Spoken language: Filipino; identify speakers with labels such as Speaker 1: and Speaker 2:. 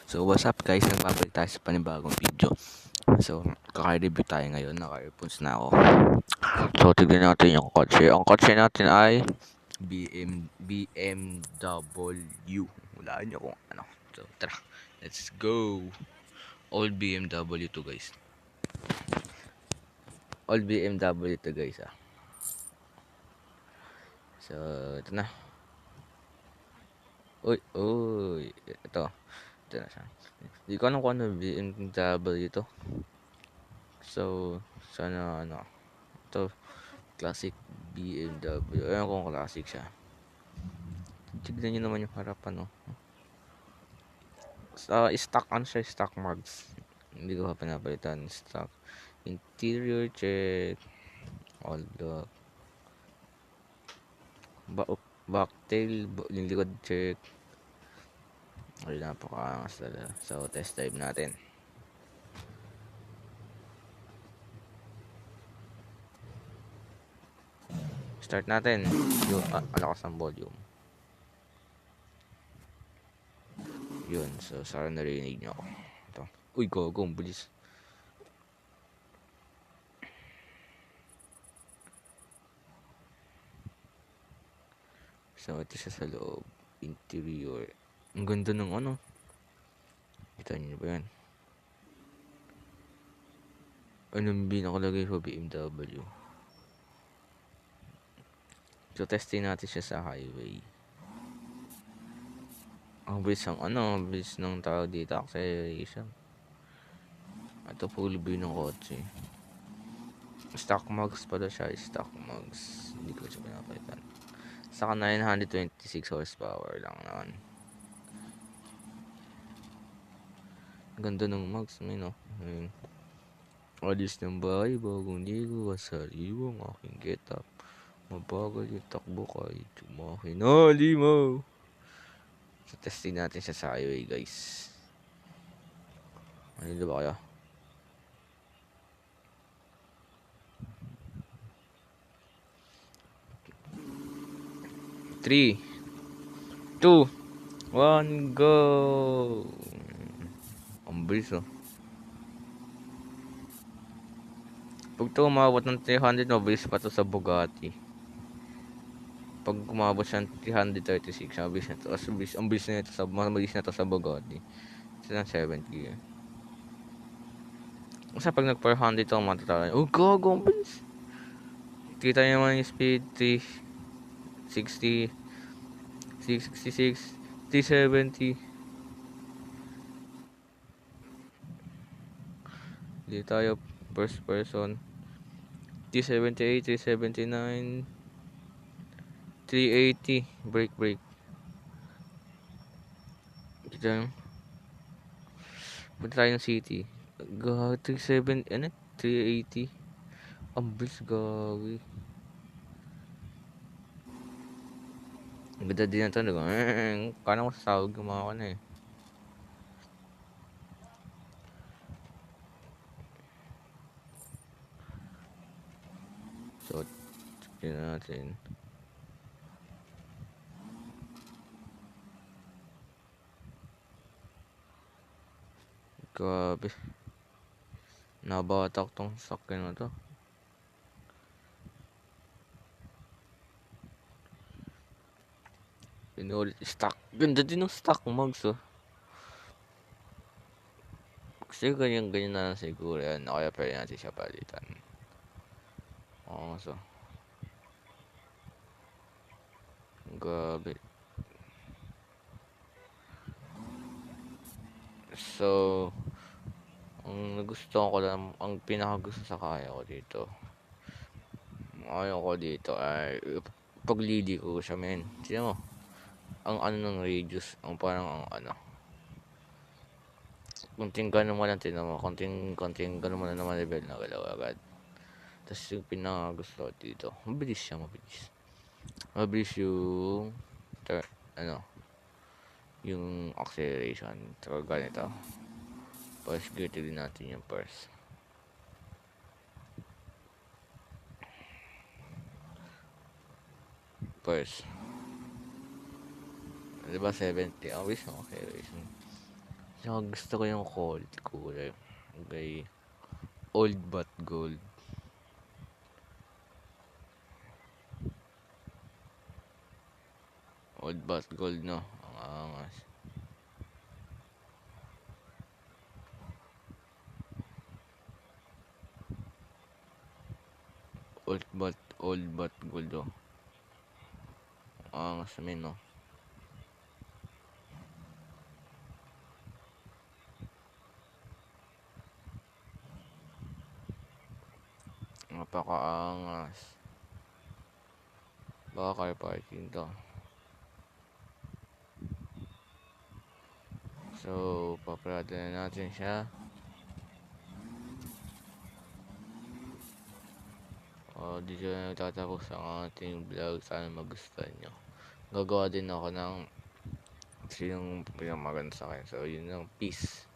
Speaker 1: So what's up guys, nagpapalik tayo sa panibagong video. So kaka-review tayo ngayon, naka-earphones na ako. So tignan natin yung kotse. Ang kotse natin ay BMW. Hulaan nyo kung ano. So tara, let's go. Old BMW to guys. Old BMW to guys ah. So ito na. Uy, ito na siya. Hindi ko alam kung ano BMW to. So sana ano. Ito classic BMW. Ayun kung classic siya. Tignan nyo naman yung harapan, no? Stock, ano siya? Stock mags. Hindi ko pa pinapalitan. Stock. Interior check. All the backtail. Yung likod check. Ay, napakaangas talaga. So, test drive natin. Start natin. Yung, alakas ng volume. Yun. So, sana narinig nyo ako. Ito. Uy, go. Bilis. So, ito siya sa loob. Interior. Ang ganda ng ano. Kita nyo ba yan? Anong nakalagay sa BMW? So, testing natin siya sa highway. Ang bilis ng tawag dito, acceleration. Ito full view ng kotse. Stock mags pala siya, stock mags. Hindi ko siya pinapalitan. Saka 926 horsepower lang naman. Ganda ng mags, no? Ayun. Alis ng bahay, bagong ligo, sariwang aking getup. Mabagal yung takbo kahit tumakinali mo. So, testing natin siya sa highway, guys. Ano ba kayo? 3, 2, 1, go! Ang bilis, oh. Pag ito umabot ng 300, mabilis pa to sa Bugatti. Pag umabot siya ng 336, mabilis na to. Ang bilis na ito sa, mabilis na to sa Bugatti. Ito ng 70. Kasi pag nag 400 ito, matatawag. Oh, gago, ang bilis. Kita nyo naman yung speed, 360, 666, 370. Hindi tayo first person. 378, 379, 380. Brake. Kita nyo. Punta tayo ng city. 380. Ang bilis, gawi. Ang ganda din na ito. Kala ko sasawag yung mga na eh. So, tignan natin. Grabe. Nabatak tong sakyan na to. Pinulit stock. Ganda din ng stock mags, oh. Kasi ganyan na lang siguro yan. Kaya pwede natin siya palitan. Oo, so. Grabe. So, ang nagustuhan ko lang, ang pinakagusto sa kaya ko dito. Ayaw ko dito ay paglili ko siya, men. Sino mo? Ang ano ng radius, ang parang ang ano. Kunting gano'n mo lang tinan mo, konting gano'n mo na naman level na galaw agad. Tapos yung pinakagusto ko dito, mabilis siya, Mabilis yung, ano, yung acceleration. Saka ganito. First gear, din natin yung first. Diba 70? Ang bilis ng acceleration. Tsaka gusto ko yung cold kulay. Okay. Old but gold. Old but gold, no? Ang angas. Old but gold, oh. Ang angas namin, no? Napakaangas. Baka car parking to. So, paparada na natin siya. Dito na nagtatapos ang ating vlog. Sana magustuhan nyo. Gagawa din ako ng yung pinamaganda sa akin. So, yun lang. Peace.